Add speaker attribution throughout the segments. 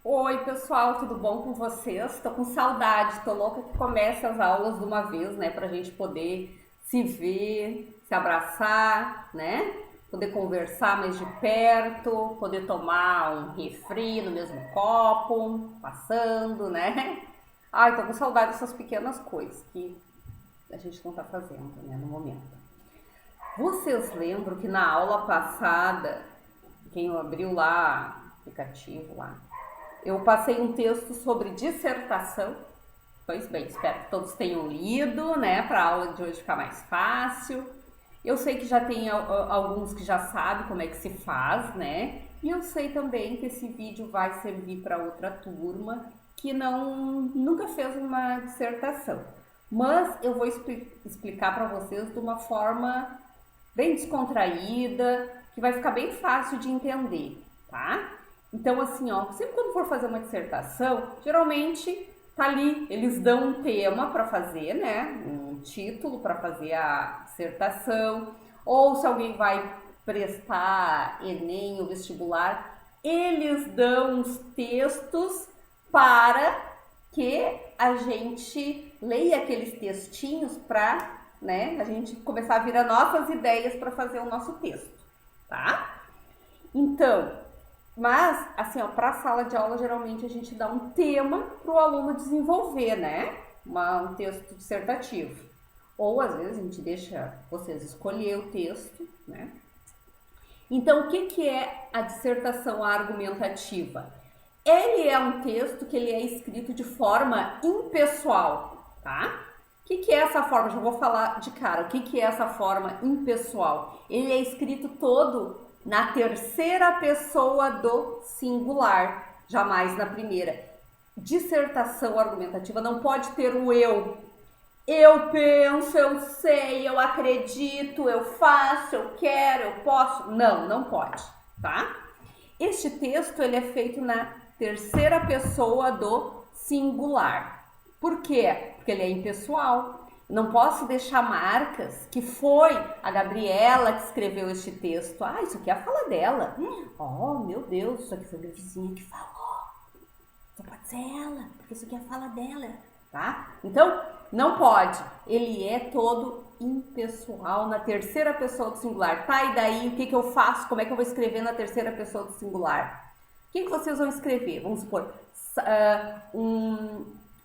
Speaker 1: Oi, pessoal, tudo bom com vocês? Tô com saudade, tô louca que comece as aulas de uma vez, né, pra gente poder se ver, se abraçar, né? Poder conversar mais de perto, poder tomar um refri no mesmo copo, passando, né? Ai, tô com saudade dessas pequenas coisas que a gente não tá fazendo, né, no momento. Vocês lembram que na aula passada, quem abriu lá, aplicativo lá, eu passei um texto sobre dissertação. Pois bem, espero que todos tenham lido, né, para a aula de hoje ficar mais fácil. Eu sei que já tem alguns que já sabem como é que se faz, né? E eu sei também que esse vídeo vai servir para outra turma que nunca fez uma dissertação. Mas eu vou explicar para vocês de uma forma bem descontraída, que vai ficar bem fácil de entender, tá? Então, assim, ó, sempre quando for fazer uma dissertação, geralmente tá ali, eles dão um tema para fazer, né? Um título para fazer a dissertação, ou se alguém vai prestar Enem ou vestibular, eles dão os textos para que a gente leia aqueles textinhos para, né, a gente começar a virar nossas ideias para fazer o nosso texto, tá? Então, mas, assim, ó, para a sala de aula, geralmente a gente dá um tema para o aluno desenvolver, né? Um texto dissertativo. Ou, às vezes, a gente deixa vocês escolher o texto, né? Então, o que é a dissertação argumentativa? Ele é um texto que ele é escrito de forma impessoal, tá? O que é essa forma? Já vou falar de cara. O que é essa forma impessoal? Ele é escrito todo na terceira pessoa do singular, jamais na primeira. Dissertação argumentativa não pode ter o eu. Eu penso, eu sei, eu acredito, eu faço, eu quero, eu posso. Não, não pode, tá? Este texto ele é feito na terceira pessoa do singular. Por quê? Porque ele é impessoal. Não posso deixar marcas que foi a Gabriela que escreveu este texto. Ah, isso aqui é a fala dela. Oh, meu Deus, isso aqui foi minha vizinha que falou. Só pode ser ela, porque isso aqui é a fala dela, tá? Então, não pode. Ele é todo impessoal na terceira pessoa do singular. Tá, e daí o que eu faço? Como é que eu vou escrever na terceira pessoa do singular? O que vocês vão escrever? Vamos supor,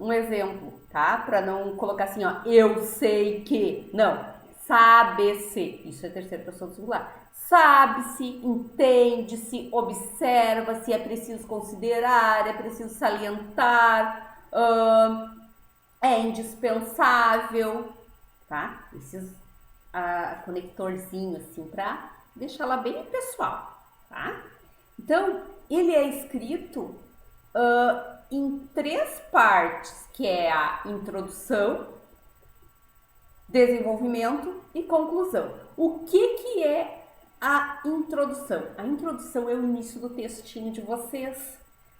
Speaker 1: um exemplo, tá? Para não colocar assim, ó, eu sei que. Não, sabe-se. Isso é terceira pessoa do singular. Sabe-se, entende-se, observa-se, é preciso considerar, é preciso salientar, é indispensável, tá? Esses conectorzinhos assim para deixar ela bem pessoal, tá? Então, ele é escrito em três partes, que é a introdução, desenvolvimento e conclusão. O que é a introdução? A introdução é o início do textinho de vocês,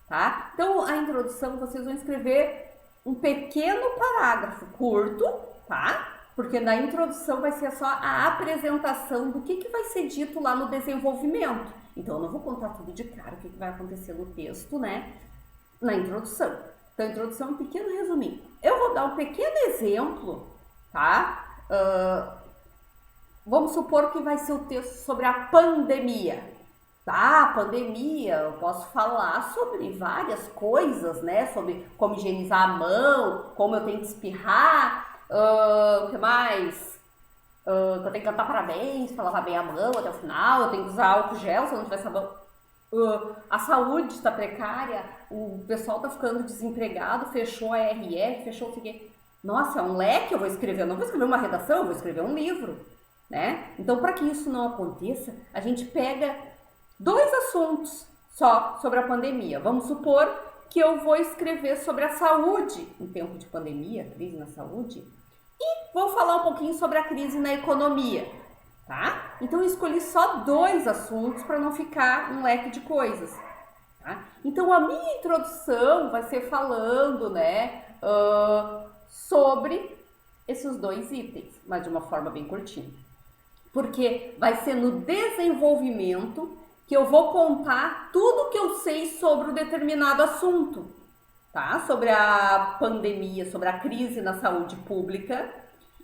Speaker 1: tá? Então, a introdução vocês vão escrever um pequeno parágrafo curto, tá? Porque na introdução vai ser só a apresentação do que vai ser dito lá no desenvolvimento. Então, eu não vou contar tudo de cara o que vai acontecer no texto, né? Na introdução. Então, a introdução é um pequeno resuminho. Eu vou dar um pequeno exemplo, tá? Vamos supor que vai ser o texto sobre a pandemia. Tá, pandemia, eu posso falar sobre várias coisas, né? Sobre como higienizar a mão, como eu tenho que espirrar, o que mais? Que eu tenho que cantar parabéns para lavar bem a mão até o final, eu tenho que usar álcool gel se eu não tiver sabão. A saúde está precária, o pessoal está ficando desempregado, fechou a RF, fechou o que. Nossa, é um leque, eu vou escrever, eu não vou escrever uma redação, eu vou escrever um livro, né? Então, para que isso não aconteça, a gente pega dois assuntos só sobre a pandemia. Vamos supor que eu vou escrever sobre a saúde em tempo de pandemia, crise na saúde, e vou falar um pouquinho sobre a crise na economia, tá? Então eu escolhi só dois assuntos para não ficar um leque de coisas, tá? Então a minha introdução vai ser falando, né, sobre esses dois itens, mas de uma forma bem curtinha. Porque vai ser no desenvolvimento que eu vou contar tudo que eu sei sobre um determinado assunto, tá? Sobre a pandemia, sobre a crise na saúde pública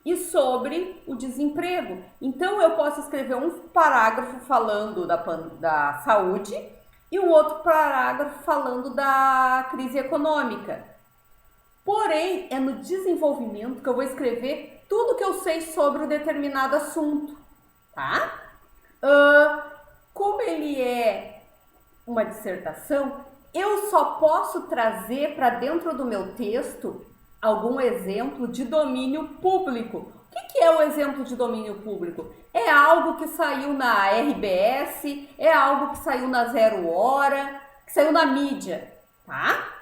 Speaker 1: e sobre o desemprego. Então eu posso escrever um parágrafo falando da saúde e um outro parágrafo falando da crise econômica. Porém, é no desenvolvimento que eu vou escrever tudo que eu sei sobre um determinado assunto, tá? Como ele é uma dissertação, eu só posso trazer para dentro do meu texto algum exemplo de domínio público. O que é o exemplo de domínio público? É algo que saiu na RBS, é algo que saiu na Zero Hora, que saiu na mídia, tá?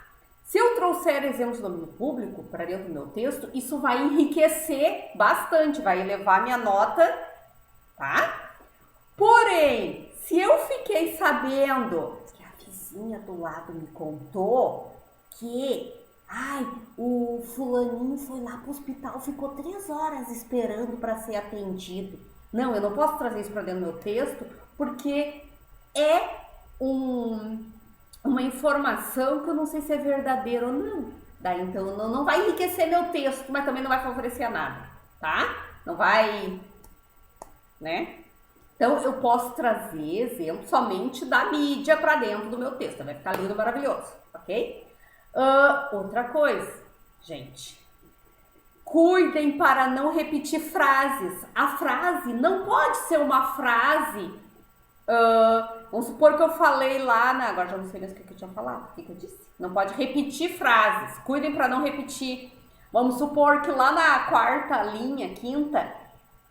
Speaker 1: Se eu trouxer exemplos de domínio público para dentro do meu texto, isso vai enriquecer bastante, vai elevar minha nota, tá? Porém, se eu fiquei sabendo que a vizinha do lado me contou que, o fulaninho foi lá pro hospital, ficou 3 horas esperando para ser atendido. Não, eu não posso trazer isso para dentro do meu texto, porque é uma informação que eu não sei se é verdadeira ou não. Daí, então, não vai enriquecer meu texto, mas também não vai favorecer nada, tá? Não vai, né? Então, eu posso trazer exemplos somente da mídia para dentro do meu texto. Vai ficar lindo, maravilhoso, ok? Outra coisa, gente. Cuidem para não repetir frases. A frase não pode ser uma frase... vamos supor que eu falei lá... agora já não sei mais o que eu tinha falado. O que eu disse? Não pode repetir frases. Cuidem para não repetir. Vamos supor que lá na quarta linha, quinta,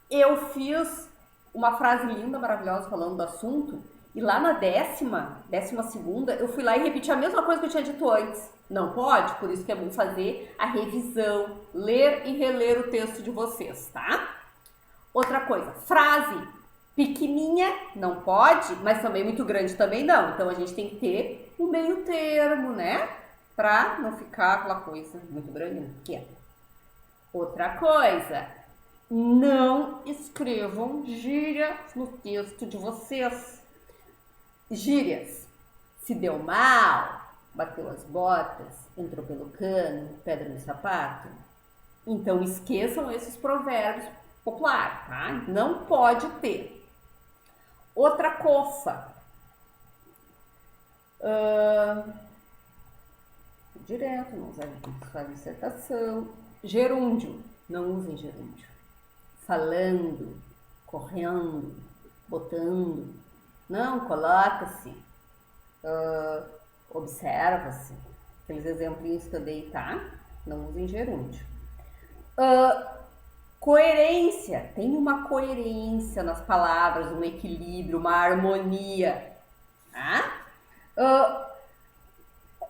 Speaker 1: eu fiz uma frase linda, maravilhosa, falando do assunto, e lá na 12ª, eu fui lá e repeti a mesma coisa que eu tinha dito antes. Não pode? Por isso que é bom fazer a revisão, ler e reler o texto de vocês, tá? Outra coisa, frase pequenininha não pode, mas também muito grande também não. Então a gente tem que ter um meio termo, né? Pra não ficar aquela coisa muito grande, que é. Outra coisa, não escrevam gírias no texto de vocês. Gírias. Se deu mal, bateu as botas, entrou pelo cano, pedra no sapato. Então esqueçam esses provérbios populares, tá? Não pode ter. Outra coisa. Direto, não usar dissertação. Gerúndio. Não usem gerúndio. Falando, correndo, botando. Não, coloca-se. Observa-se. Aqueles exemplinhos que eu dei, tá? Não usem gerúndio. Coerência. Tem uma coerência nas palavras, um equilíbrio, uma harmonia. Tá?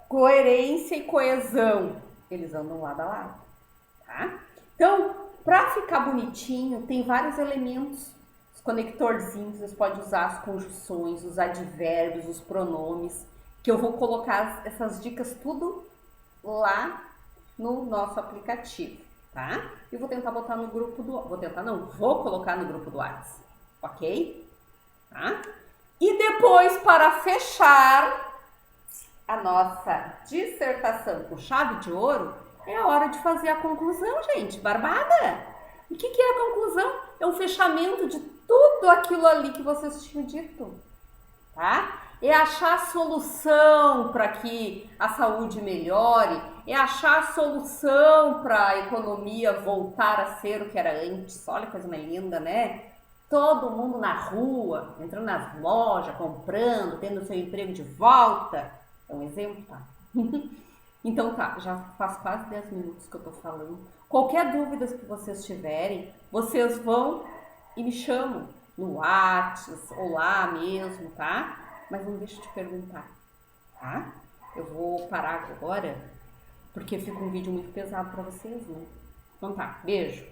Speaker 1: Coerência e coesão. Eles andam lado a lado. Tá? Então, para ficar bonitinho, tem vários elementos. Os conectorzinhos, vocês podem usar as conjunções, os advérbios, os pronomes, que eu vou colocar essas dicas tudo lá no nosso aplicativo, tá? E vou tentar botar no grupo do... Vou colocar no grupo do WhatsApp, ok? Tá? E depois, para fechar a nossa dissertação com chave de ouro, é a hora de fazer a conclusão, gente. Barbada! E o que é a conclusão? É um fechamento de tudo aquilo ali que vocês tinham dito, tá? É achar a solução para que a saúde melhore, é achar a solução para a economia voltar a ser o que era antes. Olha que coisa mais linda, né? Todo mundo na rua, entrando nas lojas, comprando, tendo seu emprego de volta. É um exemplo, tá? Então tá, já faz quase 10 minutos que eu tô falando. Qualquer dúvida que vocês tiverem, vocês vão e me chamam no WhatsApp ou lá mesmo, tá? Mas não deixe de perguntar, tá? Eu vou parar agora, porque fica um vídeo muito pesado para vocês, né? Então tá, beijo!